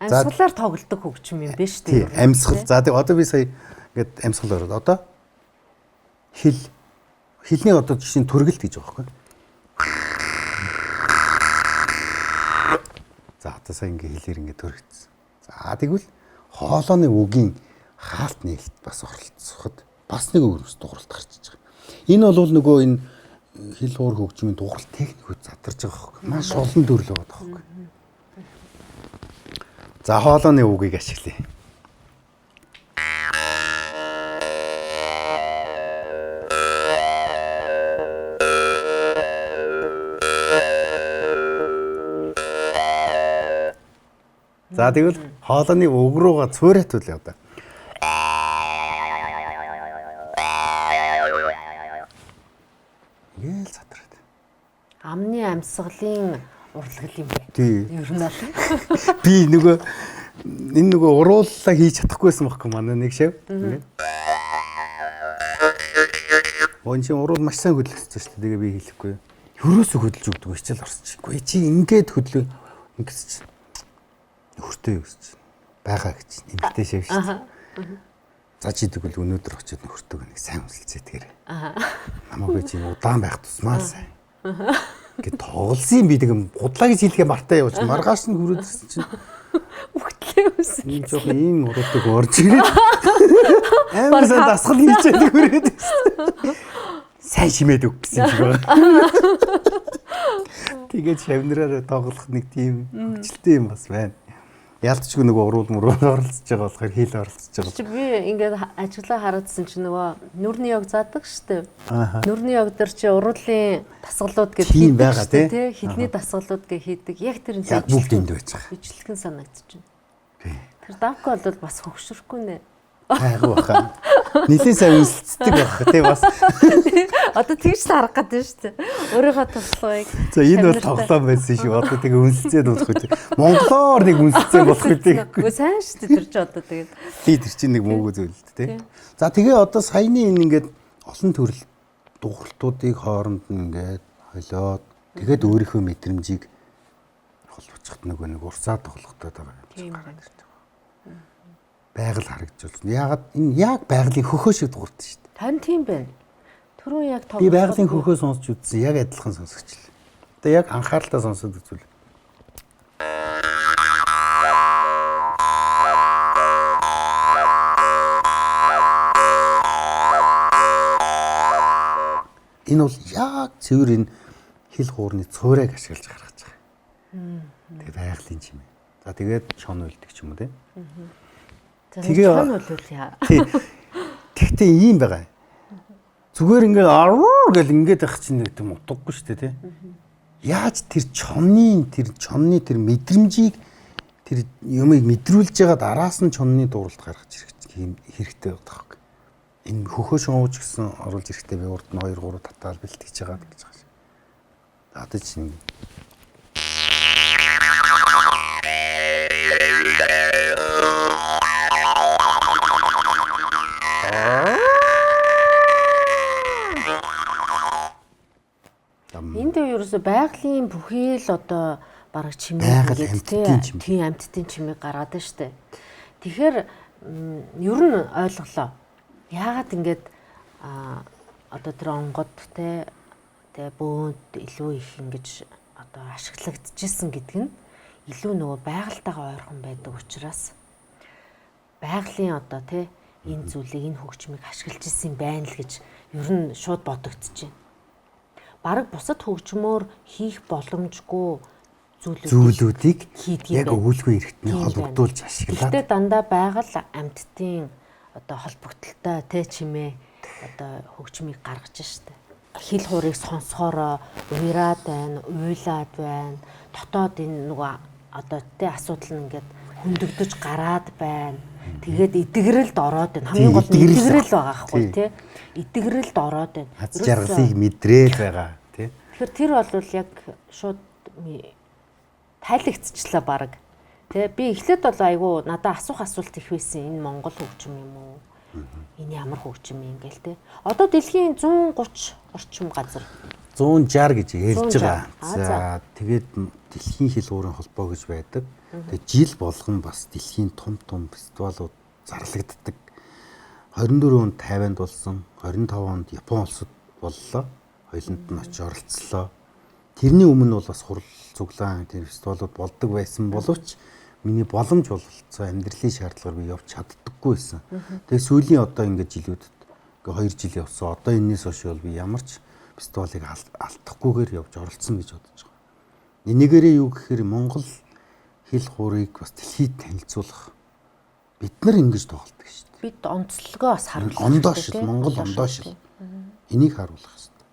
Амьсгалаар тоглодог хөгжим юм биш үү? Тийм амьсгал. За тэг одоо би сая ингээд амьсгал ороод одоо хэлний одоо жишээ нь төргөлт гэж байгаа байхгүй. За одоо сая ингээд хэлээр ингээд төрөгдсөн. За тэгвэл хоолойны үгийн хаалт нээлт бас оролцоход бас нэг өөрөөс дууралт гарчиж байгаа. Энэ бол нөгөө энэ хэл хуур хөгжмийн дууралт техникүүд задарж байгаа байхгүй. Маш олон төрөл байгаа байхгүй. За хоолойны үгийг ашиглая. За тэгвэл хоолойны үг руугаа цөөрэтүүлээ одоо. Ингээл задраад. Амны амьсгалын урлагл юм бэ. Тий. Ер нь бол Би энэ нөгөө урууллаа хийж чадахгүйсэн байхгүй манай нэг шав. Ингээд. Ончин уруул маш сайн хөдөлгөсөн шүү дээ. Тэгээ би хэлэхгүй. Хөрөөсө хөдөлж өгдөг хичээл орсчихгүй. Чи ингээд хөдлөө ингэс чи. Нөхөртэй юу гэж байгаа гэж нэмэгтэй шав шүү дээ. За чи тэгвэл өнөөдөр очиод нөхөртөг нэг сайн үнэлцээ тэгэр. Намайг чи удаан байх тусмаа сайн. Ингээд тоглосон би тэгм худлаа гэж хэлгээ мартаа явууч маргааш нь хүрээд ирсэн чинь үхтлээ үсэн. ийм жоох ийм уруудаг орж ирээд амар сайн дасгал хийчээд хүрээд ирсэн. Сайн шимээд өг гэсэн шиг байна. Тэгээд шавнараараа тоглох нэг тийм хөвчлөлтэй юм бас байна. Яалтчгүй нөгөө уруул мөрөөр оролцож байгаа болохоор хэл оролцож байгаа. Чи би ингээд ажиглаа хараадсан чи нөгөө нүрний яг заадаг штэ. Нүрний яг дээр чи уруулын дасгалууд гэж хийдэг тий. Хилний дасгалууд гэж хийдэг. Яг тэр яг бүгд энд байж байгаа. Ижилхэн санагдчихэв. Тий. Тэр давко бол бас хөвгшөрөхгүй нэ. Айгу баха. Нилийн сайн үнсэлцдэг байх тий бас. Одоо тэгж харах гэдэг нь шүү дээ. Өөрийнхөө тоглоомыг. За энэ бол тоглоом байсан шүү. Одоо тэгээ үнсэлцээд болох үү. Монголоор нэг үнсэлцээ болох үү. Үгүй сайн шүү дээ тэр чи одоо тэгээд. Тий тэр чинь нэг мөнгө зүйл тий. За тэгээ одоо саяны энэ ингээд олон төрөл дууралтуудыг хооронд нь ингээд холиод тэгээд өөрийнхөө мэдрэмжийг холбоцоход нэг урсаа тоглохтой байгаа юм шиг гараад ирдэг. Байгаль харагдчихвол ягаад энэ яг байгалийн хөхөө шиг дуурдаг шүү дээ. Тань тийм байна. Түрүүн яг тоглох. Би байгалийн хөхөө сонсч үзсэн. Яг адилхан сонсогчлээ. Одоо яг анхааралтай сонсоод үзвэл. Энэ бол яг цэвэр энэ хэл хуурны цөөрийг ашиглаж гаргаж байгаа. Тэгээ байгалийн чимээ. За тэгээд шон үлдэх ч юм уу тийм. Тэгээ шон үлүүлээ. Тий. Тэгтээ ийм байгаа. Зүгээр ингээд аруу гэл ингээд байх чинь нэг тийм утгагүй шүү дээ тий. Яаж тэр чонны тэр мэдрэмжийг тэр юмыг мэдрүүлж байгаа дараас нь чонны дууралт гаргаж ирэх хэрэгтэй байдаг. Энэ хөхөө шоууч гэсэн оруулж ирэхдээ би урд нь 2 3 татаал бэлтгэж байгаа гэж байгаа шээ. Одоо чинь энд ерөөсө байгалийн бүхий л одоо бараг чимээ гэдэг тийм амьтдын чимээ гаргаад байна штэ. Тэгэхээр ер нь ойлголоо. Яагаад ингэж одоо тэр онгод те бөөнд илүү их ингэж одоо ашиглагдчихсэн гэдэг нь илүү нөгөө байгальтайгаа ойрхон байдаг учраас байгалийн одоо тий энэ зүйлийг энэ хөгжмийг ашиглаж ирсэн байна л гэж ер нь шууд бодогдож байна. Бараг бусад хөгжмөөр хийх боломжгүй зүйлүүдийг хийдэг яг өвөлгүй эргэтний холбогдуулж ашиглаад. Гэхдээ дандаа байгаль амьтдын одоо холбогдолтой тий чимээ одоо хөгжмийг гаргаж штэ. Хил хуурыг сонсохоор уураад байна, уйлаад байна. Дотоод энэ нөгөө одоо тий асуудал нь ингээд хөндөгдөж гараад байна. Тэгээд эдгэрэлд ороод байна. Хамгийн гол нь эдгэрэл байгаа хгүй тий. Эдгэрэлд ороод байна. Аз жаргалыг мэдрээл байгаа тий. Тэгэхээр тэр бол яг шууд тайлэгдчихлаа баг. Тэ би эхлээд бол айгүй надад асуулт их байсан. Энэ Монгол хөгжим юм уу? Энэ ямар хөгжим юм гээл те. Одоо дэлхийн 130 орчим газар 160 гэж ээлж байгаа. За тэгээд дэлхийн хэл уурын холбоо гэж байдаг. Тэгээд жил болгон бас дэлхийн том фестивалууд зарлагддаг. 24 онд Тайванд болсон, 25 онд Япон улсад боллоо. Хоёуланд нь очиж оролцлоо. Тэрний өмнө бол бас хурал цуглаан тэр фестивалууд болдог байсан боловч миний боломж бололцоо амьдралын шаардлагаар би явж чаддаггүй байсан. Тэгээ сүүлийн одоо ингээд жилүүдэд 2 жил явсан. Одоо энэс хойш бол би ямар ч фестивалыг алдахгүйгээр явж оролцсон гэж бодож байгаа. Энийгээрээ юу гэхээр Монгол хэл хуурыг бас дэлхийд танилцуулах бид нар ингэж тоглодог шүү дээ. Бид онцлогоо бас харуулах. Ондоош Монгол ондоош. Энийг харуулах хэрэгтэй.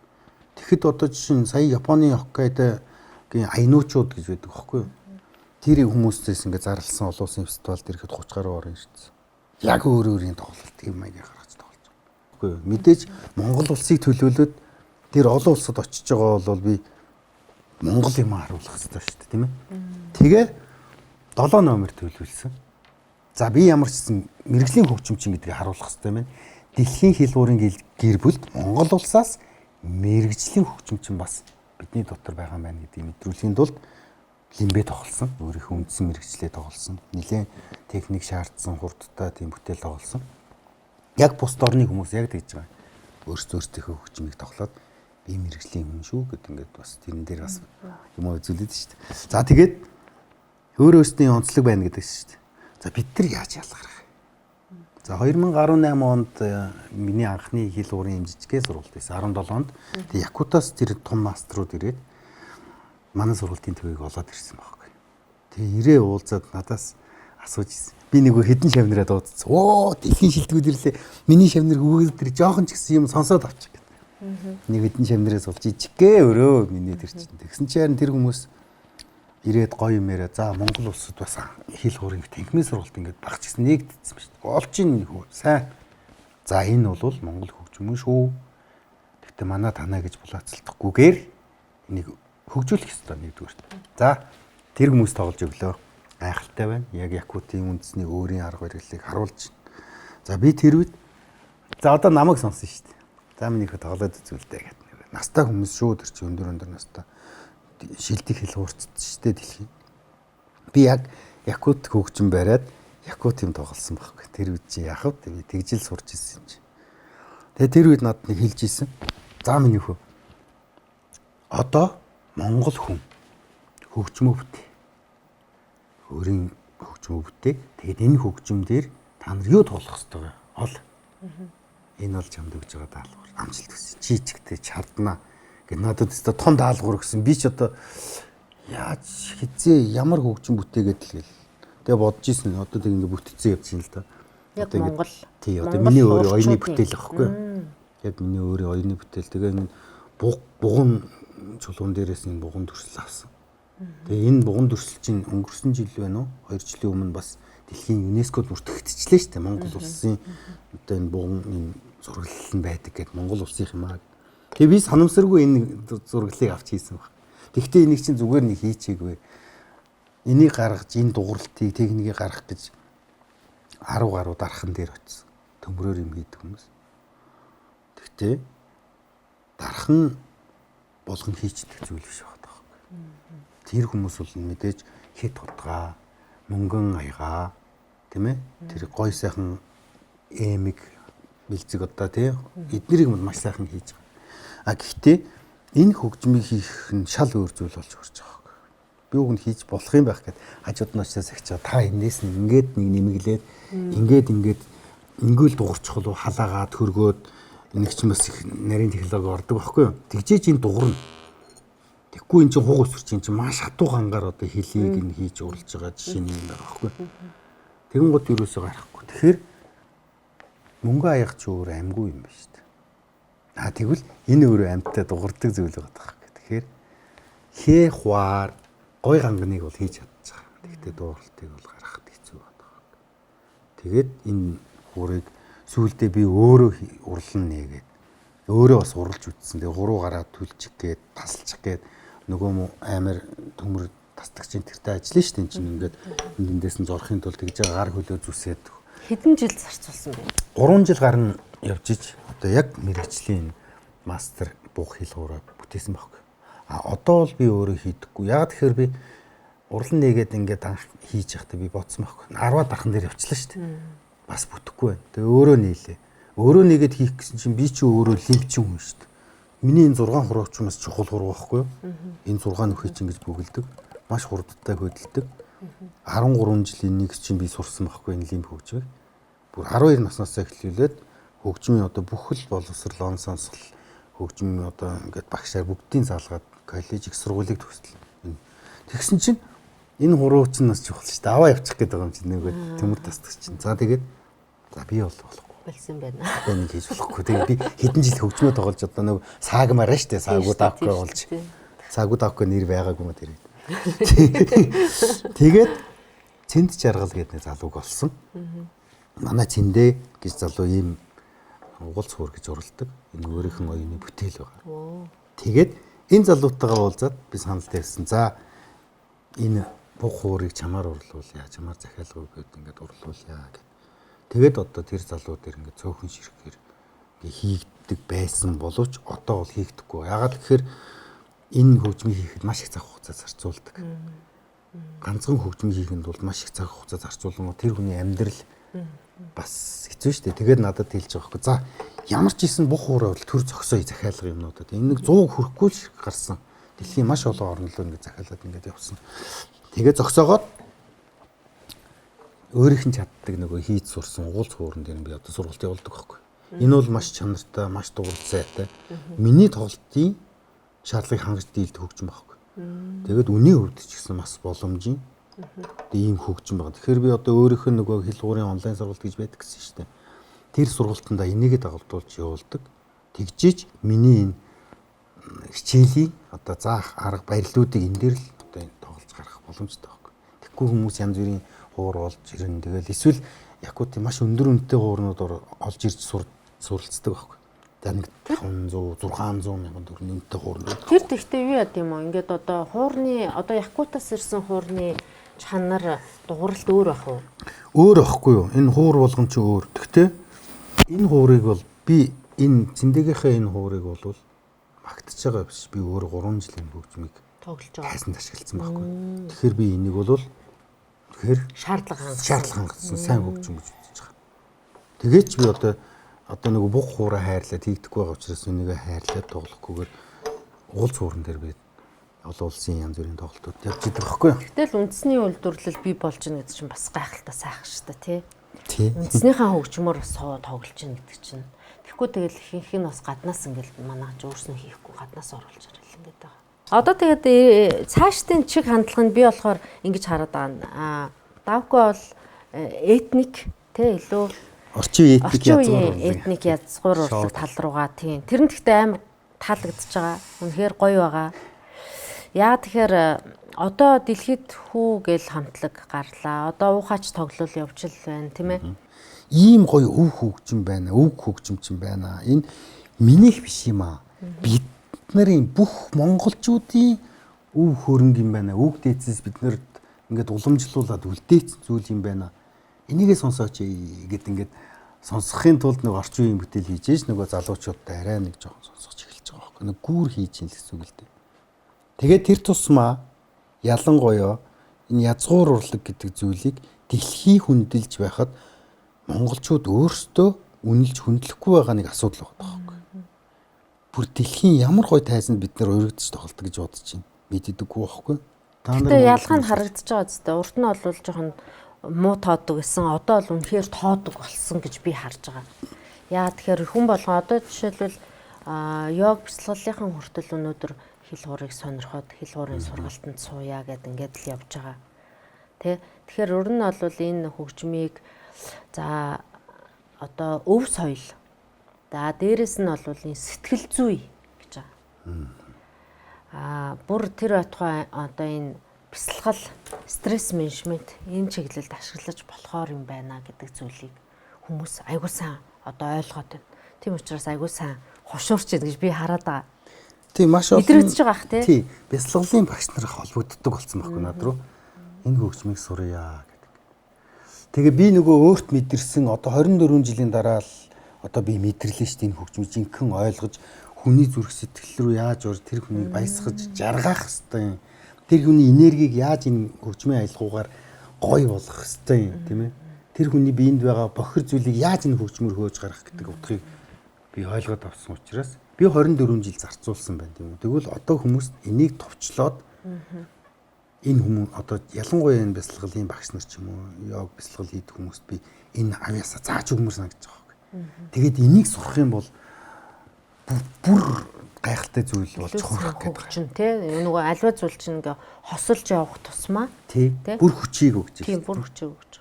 Тэгэхэд одоо жишээ нь сая Японы Хоккайдогийн айнуучууд гэж байдаг аахгүй юу? Тэр хүмүүсээс ингээд зарласан олон улсын фестивалд ирэхэд 30 гаруй орно шүү дээ. Яг өөрийн тоглолт тийм маягийн гаргаж тоглож байгаа. Үгүй юу? Мэдээж Монгол улсыг төлөөлөөд тэр олон улсад очиж байгаа бол би Монгол юм харуулах хэрэгтэй шүү дээ, тийм ээ. Тэгээ 7 номер төлөвлөсөн. За би ямар ч гэсэн мэрэгжлийн хөгжимчин гэдгийг харуулах хэрэгтэй байна. Дэлхийн хэл уурын гэр бүлд Монгол улсаас мэрэгжлийн хөгжимчин бас бидний дотор байгаа юм байна гэдгийг мэдрүүлэхийн тулд лимбэ тоглосон. Өөрийнхөө үндсэн мэрэгчлээ тоглосон. Нилээн техник шаардсан хурдтай тийм бүтээл тоглосон. Яг бус орны хүмүүс яг тэгж байгаа. Өөрсдийнхөө хөгжмийг тоглоод би мэрэгжлийн хүн шүү гэд ингээд бас тэрэн дээр бас юм үзүүлээд шүү дээ. За тэгээд өөрөөсний онцлог байна гэдэг шүү дээ. За бид нар яаж ялгарах вэ? За 2018 онд миний анхны хэл уурын жижигхэн сургалт байсан. 17 онд. Тэгээ Якутаас тэр том маструуд ирээд манай сургалтын төвийг олоод ирсэн байхгүй. Тэгээ ирээ уулзаад надаас асууж ирсэн. Би нэг хэдэн шавнараа дуудсан. Оо, дэлхийн шилдэгүүд ирлээ. Миний шавнар хөвгөл тэр жоохон ч гэсэн юм сонсоод авчих гэдэг. Нэг хэдэн шавнараас болж ичгээ өрөө миний тэр чинь. Тэгсэн чинь тэр хүмүүс ирээд гоё юм яриа. За Монгол улсад бас хэл хуурын танхимын сургалт ингээд багч гэсэн нэгдсэн ба шүү дээ. Олчин хөө сайн. За энэ бол Монгол хөгжим шүү. Гэхдээ манай танаа гэж булаацалтахгүйгээр энийг хөгжүүлэх ёстой нэгдүгээр. За тэр хүмүүс тоглож өглөө. Гайхалтай байна. Яг Якутийн үндэсний өөрийн арга барилыг харуулж байна. За би тэр үед за одоо намайг сонсон шүү дээ. За минийхөө тоглоод үзүүлдэ гэдэг. Настай хүмүүс шүү тэр чи өндөр настай. Шилдэг хэл хуурцсан шүү дээ дэлхий. Би яг Якут хөгжим бариад Якут юм тоглосон байхгүй. Тэр үед чи яах вэ? Би тэгжил сурч ирсэн чи. Тэгээ тэр үед надад нэг хэлж ирсэн. За минийхөө одоо Монгол хүн хөгжмөө бүтээ. Өөрийн хөгжмөө бүтээ. Тэгээд энэ хөгжим дээр та нар юу тоглох ёстой вэ? Ол. Энэ бол чамд өгж байгаа даалгавар. Амжилт хүсье. Чи чигтэй чарднаа. Гэт надад өстө том даалгавар гэсэн. Би ч одоо яаж хизээ ямар хөгжим бүтээгээд л гэл. Тэгээ бодож исэн. Одоо тэг ингэ бүтцэн явчихсан л да. Яг Монгол. Тий, одоо миний өөрөө оюуны бүтээл байхгүй. Яг миний өөрөө оюуны бүтээл. Тэгээ энэ бугун чулуун дээрээс энэ бугун төрсөл авсан. Тэгээ энэ бугун төрсөл чинь өнгөрсөн жил байна уу? 2 жилийн өмнө бас дэлхийн ЮНЕСКОд бүртгэгдчихлээ шүү дээ. Монгол улсын одоо энэ бугун зураглал нь байдаг гэд Монгол улсын юм аа. Тэгээ би санамсаргүй энэ зураглалыг авч хийсэн баг. Тэгвэл энийг чинь зүгээр нэг хийчихээгүй. Энийг гаргаж энэ дууралтыг техникийг гаргах гэж 10 гаруй дархан дээр очсон. Төмрөөр юм хийдэг хүмүүс. Тэгтээ дархан болгон хийчдэг зүйл биш байгаа даа. Тэр хүмүүс бол мэдээж хэд хутгаа, мөнгөн аяга, тийм ээ? Тэр гой сайхан эмиг бэлцэг одоо тий эднэрийг маш сайхан хийж байгаа. А гэхдээ энэ хөгжмийг хийх нь шал өөр зүйл болж өрж байгаа. Би үгэнд хийж болох юм байх гэд хажууд нь очиж сахичаа та энэс нь ингээд нэг нэмэглээд Ингээд ингээл дуурчих болов халаагаад хөргөөд нэг ч бас их нарийн технологи ордог байхгүй юу? Тэгжээж энэ дуурна. Тэгэхгүй эн чинь хуг өсвөр чинь маш хатуу гангаар одоо хөлийг ин хийж уралж байгаа жишээ нь юм байна байхгүй юу? Тэгэн гот юусоо гарахгүй. Тэгэхээр мөнгө аяг ч өөр амьгүй юм байна шүү дээ. Тэгвэл энэ өөрөө амьтад дуурдаг зүйл байгаа байхгүй. Тэгэхээр хээ хуаар гой ганганыг бол хийж чадчих. Тэгтээ дууралтыг бол гаргахад хэцүү байна. Тэгээд энэ хуурыг сүүлдээ би өөрөө урлан нээгээд өөрөө бас уралж үтсэн. Тэгээ хуруу гараад түлчих гээд тасалчих гээд нөгөө амар төмөр тасдагчийн тэртээ ажиллана шүү дээ. Энд чинь ингээд эндээс нь зорохын тулд тэгж гар хөлөө зүсээд хэдэн жил зарцуулсан бэ? 3 жил гарна явж иж одоо яг мэргэжлийн мастер буух хэл хуураа бүтээсэн байхгүй. Одоо бол би өөрөө хийдэггүй. Яг тэгэхээр би урлан нээгээд ингээд анх хийж явахдаа би бодсон байхгүй. 10-аад дархан дээр явчлаа шүү дээ. Бас бүтэхгүй байна. Тэгээ өөрөө нийлээ. Өөрөө нэгээд хийх гэсэн чинь би чи өөрөө лимчин хүн шүү дээ. Миний энэ 6 хурууч юмс чухал хуруу байхгүй юу? Энэ 6 нөхөй чинь ингэж бүгэлдэг. Маш хурдтай хөдөлдөг. 13 жилийн нэг чинь би сурсан байхгүй энэ лимп хөгжмийг. Бүр 12 наснаас эхлүүлээд хөгжмийн одоо бүх л боловсрол, он сонсгол, хөгжмийн одоо ингээд багшаар бүгдийн заалгаад коллеж их сургуулийг төгсөл. Тэгсэн чинь энэ хурууч нь бас чухал шүү дээ. Аваа явчих гээд байгаа юм чинь нөгөө төмөр тасдаг чинь. За тэгээд за би болохгүй. Болсон байна. Одоо нэг хийж болохгүй. Тэгээд би хэдэн жил хөгжмөө тоглож одоо нөгөө саагмаар шүү дээ. Саагууд авах болж. Саагууд авах нэр байгаагүй мө тэр. Тэгээд цэнд жаргал гэдэг нэг залууг олсон. Манай цэндээ гэж залуу ийм угалц хуур гэж уралдаг. Энэ өөрийнх нь оюуны бүтээл байгаа. Тэгээд энэ залуутайгаа уулзаад би санал тавьсан. За энэ буг хуурыг чамаар урлуулъя, чамаар захиалгав гэдээ ингээд урлуулъя гэд. Тэгээд одоо тэр залуу дээр ингээд цөөхөн ширхгээр ингээд хийгддэг байсан боловч одоо бол хийгдэхгүй. Ягаад гэхээр энэ хөгжмийг хийхэд маш их цаг хугацаа зарцуулдаг. Ганцхан хөгжмийг хийхэд бол маш их цаг хугацаа зарцуулна. Тэр хүний амьдрал бас хэцүү шүү дээ. Тэгээд надад хэлж байгаа байхгүй. За ямар ч исэн буг хуураа бол төр зөксөй захиалга юмнуудад. Энэ нэг 100 хүрэхгүй л гарсан. Дэлхийн маш олон орнолоо ингээд захиалаад ингээд явсан. Тэгээ зөксөөгоод өөрийнх нь чаддаг нөгөө хийж сурсан угуулц хууран дээр би одоо сургалт явуулдаг байхгүй. Энэ бол маш чанартай, маш дуурал сайтай. Миний тоглолтын шаардлагыг хангаж дийлдэг хөгжим байхгүй. Тэгээд үнийн хувьд ч гэсэн бас боломжийн ийм хөгжим байна. Тэгэхээр би одоо өөрийнх нь нөгөө хэл хуурын онлайн сургалт гэж байдаг гэсэн шүү дээ. Тэр сургалтанда энийгээ дагуулж явуулдаг. Тэгжиж миний энэ хичээлийн одоо заах арга барилуудыг энэ дээр л одоо тоглож гарах боломжтой байхгүй. Тэгэхгүй хүмүүс янз бүрийн хуур олж ирнэ. Тэгэл эсвэл якути маш өндөр үнэтэй хуурнууд олж ирж суралцдаг байхгүй. За нэг 500 600 мянган төгрөгийн үнэтэй хуурнууд. Тэр тэгтээ юу яд юм аа? Ингээд одоо хуурны одоо якутаас ирсэн хуурны чанар дууралт өөр байх уу? Өөр байхгүй юу? Энэ хуур болгон ч өөр. Гэхдээ энэ хуурыг бол би энэ цэндэгийнхээ энэ хуурыг бол магтаж байгаа биш. Би өөр 3 жилийн хөгжмийг тоглож байгаа. Хайсан ашигласан байхгүй. Тэгэхээр би энийг бол тэгэхээр шаардлага хангасан сайн хөгжим гэж үзэж байгаа. Тэгээч би одоо нэг буг хуураа хайрлаад хийгдэхгүй байгаа учраас үнийгээ хайрлаад тоглохгүйгээр уулз хууран дээр би олон улсын янз бүрийн тоглолтууд явж идэг байхгүй. Гэтэл үндэсний үйлдвэрлэл бий болж байгаа гэдэг чинь бас гайхалтай сайхан шүү дээ тий. Үндэснийхээ хөгжмөөр соо тоглож байгаа гэдэг чинь. Тэгэхгүй тэгэл ихэнх нь бас гаднаас ингээл манаач өөрснөө хийхгүй гаднаас оруулж ирэл ингээд байгаа. Одоо тэгээд цаашдын чиг хандлагыг би болохоор ингэж хараад байгаа. Давгүй бол этник тий илүү орчин этник язгуур урлаг тал руугаа тийм. Тэр нь гэхдээ амар таалагдчихж байгаа. Үнэхээр гоё байгаа. Яа тэгэхээр одоо дэлхийд хүү гэл хамтлаг гарлаа. Одоо уухач тоглол явж л байна тийм ээ. Ийм гоё өв хөгжим байна. Өв хөгжим чинь байна. Энэ минийх биш юм аа. Бид нарын бүх монголчуудын өв хөрөнгө юм байна. Өв дээдсээс бид нарт ингээд уламжлуулад үлдээсэн зүйл юм байна. Энийгээ сонсооч гэд ингээд сонсохын тулд нэг орчин үеийн бүтээл хийж нөгөө залуучуудтай арай нэг жоохон сонсож эхэлж байгаа байхгүй. Нэг гүүр хийж ийн л гэсэн үг л дээ. Тэгээд тэр тусмаа ялангуяа энэ язгуур урлаг гэдэг зүйлийг дэлхий хүндэлж байхад монголчууд өөрсдөө үнэлж хөндлөхгүй байгаа нэг асуудал байгаа байхгүй. Бүр дэлхийн ямар гоё тайзанд бид нар өргөдөж тоглолт гэж бодож байна. Мэддэггүй байхгүй. Тэгээд ялгаа нь харагдаж байгаа зү. Урд нь бол жоохон муу тоодог гэсэн одоо л үнэхээр тоодог болсон гэж би харж байгаа. Яа тэгэхээр хүн болгон одоо жишээлбэл йог бяцлаглалынхан хүртэл өнөөдөр хил хуурыг сонирхоод хил хуурын сургалтанд сууя гэд ингээд л явж байгаа. Тэгэхээр өөр нь бол энэ хөгжмийг за одоо өв соёл. За дээрэс нь бол энэ сэтгэл зүй гэж байгаа. Бүр тэр байтугай одоо энэ бясалгал, стресс менежмент энэ чиглэлд ашиглаж болохоор юм байна гэдэг зүйлийг хүмүүс айгуу сайн одоо ойлгоод байна. Тийм учраас айгуу сайн хошуурч байна гэж би хараад байгаа. Тийм маш олон мэдрэгдэж байгаа ах тий. Тийм бясалгалын багш нар холбогддог болсон байхгүй над руу. Энэ хөгжмийг сурья гэдэг. Тэгээ би нөгөө өөрт мэдэрсэн одоо 24 жилийн дараа л одоо би мэдэрлээ шүү дээ энэ хөгжмийг жинхэнэ ойлгож хүний зүрх сэтгэл рүү яаж ор тэр хүнийг баясгаж жаргах хэвээр юм. Тэр хүний энергийг яаж энэ хөгжмийн аялгаугаар гоё болгох хэвээр юм тийм ээ. Тэр хүний биед байгаа бохир зүйлийг яаж энэ хөгжмөөр хөөж гаргах гэдэг утгыг би ойлгоод авсан учраас би 24 жил зарцуулсан байна тийм үү. Тэгвэл одоо хүмүүс энийг товчлоод энэ хүмүүс одоо ялангуяа энэ бясалгалын багш нар ч юм уу йог бясалгал хийдэг хүмүүст би энэ авьяасаа зааж өгмөр санагдаж байгаа юм. Тэгээд энийг сурах юм бол бүр гайхалтай зүйл болж хурах гэдэг. Хөгжин тий нөгөө альва зүйл чинь ингээ хосолж явах тусмаа тий бүр хүчийг өгч. Тийм бүр хүчийг өгч.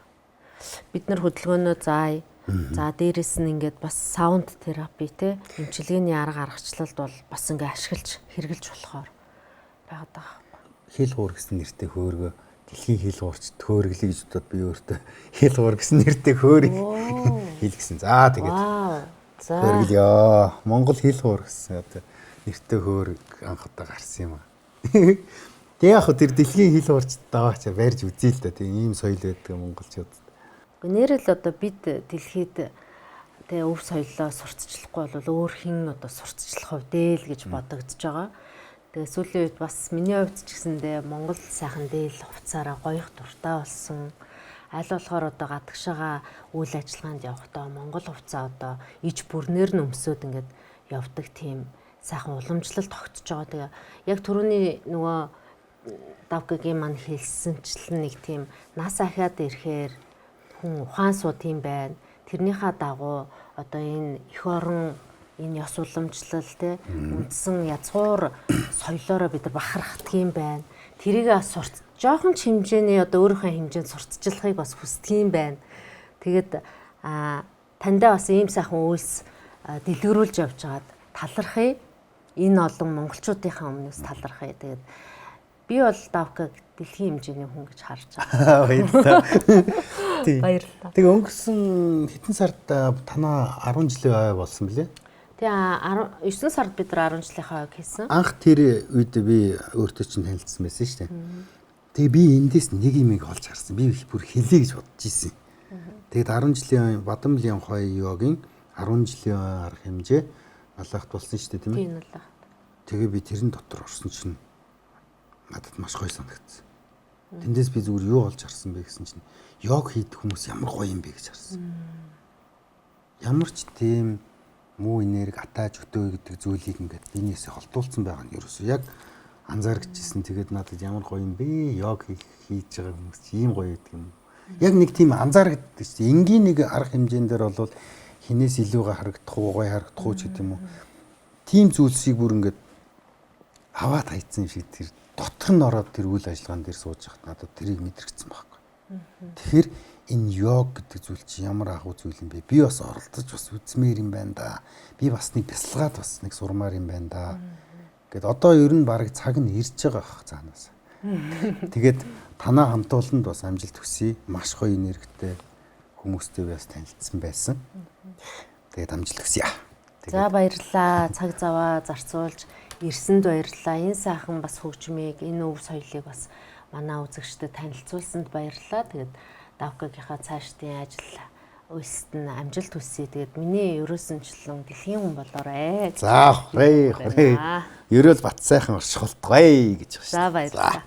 Бид нар хөдөлгөөнөө заая. За дээрэс нь ингээд бас саунд терапи тий эмчилгээний арга аргачлалд бол бас ингээ ашиглаж хэрэгжилж болохоор байгаад байгаа. Хил хуур гэсэн нэртэй хөөргөө дэлхийн хил хуурч хөөрглөе гэж бодоод би өөртөө хил хуур гэсэн нэртэй хөөрг хэлгэсэн. За тэгээд хөөрглөө. Монгол хил хуур гэсэн одоо нэртэй хөөрг анх удаа гарсан юм аа. Тэг яг хөө тэр дэлхийн хил хуурч даавч барьж үзье л да. Тэг ийм соёл байдаг монголчууд. Нэрэл одоо бид дэлхийд тэгээ өв соёлоо сурталчлахгүй бол өөр хин одоо сурталчлах хувьд л гэж бодогдож байгаа. Тэгээ сүүлийн үед бас миний хувьд ч гэсэндээ Монгол сайхан дээл хувцаараа гоёх дуртай болсон. Аль болохоор одоо гадагшаага үйл ажиллагаанд явахдаа Монгол хувцаа одоо иж бүрнээр нь өмсөд ингээд явдаг тийм сайхан уламжлал тогтож байгаа. Тэгээ яг түрүүний нөгөө давгагийн маань хэлсэнчлэн нэг тийм нас ахиад ирэхээр хүн ухаан суу тийм байна. Тэрнийхээ дагуу одоо энэ эх орон энэ ёс уламжлал те үндсэн язгуур соёлоороо бид нар бахархдаг юм байна. Тэрийг сурч жоохон ч хэмжээний одоо өөрийнхөө хэмжээнд сурталчлахыг бас хүсдэг юм байна. Тэгээд таньдаа бас ийм сайхан үйлс дэлгэрүүлж явж байгаад талархъя. Энэ олон монголчуудынхаа өмнөөс талархъя. Тэгээд би бол давкаг дэлхийн хэмжээний хүн гэж харж байгаа. Баярлалаа. Баярлалаа. Тэгээ өнгөрсөн хэдэн сард танаа 10 жилийн ой болсон блэ? Тэгээ 9 сард бид нар 10 жилийнхаа ойг хийсэн. Анх тэр үед би өөртөө чинь танилцсан байсан шүү дээ. Тэгээ би эндээс нэг юмыг олж харсан. Би бүр хэлье гэж бодож ирсэн. Тэгээд 10 жилийн Бадамлын хой йогийн 10 жилийн арга хэмжээ алахт болсон шүү дээ тийм ээ. Тийм алахт. Тэгээ би тэрэн дотор орсон чинь надад маш гоё санагдсан. Тэндээс би зүгээр юу олж харсан бэ гэсэн чинь йог хийдэг хүмүүс ямар гоё юм бэ гэж харсан. Ямар ч тийм муу энерги атааж өтөө гэдэг зүйлийг ингээд биенээсээ холдуулсан байгаа нь ерөөсөө яг анзаарчихсэн. Тэгээд надад ямар гоё юм бэ? Йог хийж байгаа хүмүүс ийм гоё гэдэг юм. Яг нэг тийм анзаарэгддэг шүү дээ. Энгийн нэг арга хэмжээнд дээр бол хинээс илүүгээ харагдах уу, гоё харагдах уу ч гэдэг юм уу. Тийм зүйлсийг бүр ингээд аваад хайцсан юм шиг тэр дотор нь ороод тэр үйл ажиллагаан дээр сууж байхад надад тэрийг мэдрэгдсэн байхгүй. Тэгэхээр энэ йог гэдэг зүйл чи ямар агуу зүйл юм бэ? Би бас оролцож бас үзмээр юм байна да. Би бас нэг бясалгаад бас нэг сурмаар юм байна да. Гэт одоо ер нь бараг цаг нь ирж байгаа ах цаанаас. Тэгээд танаа хамтууланд бас амжилт хүсье. Маш гоё энергитэй хүмүүстэй бас танилцсан байсан. Тэгээд амжилт хүсье. За баярлалаа. Цаг заваа зарцуулж ирсэнд баярлалаа. Энэ сайхан бас хөгжмийг, энэ өв соёлыг бас манай үзэгчдэд танилцуулсанд баярлалаа. Тэгээд давкагийнхаа цаашдын ажил үйлсэд нь амжилт хүсье. Тэгээд миний ерөөсөнчлэн дэлхийн хүн болоорой. За хүрээ. Ерөөл бат сайхан оршихолтгой гэж байна. За баярлалаа.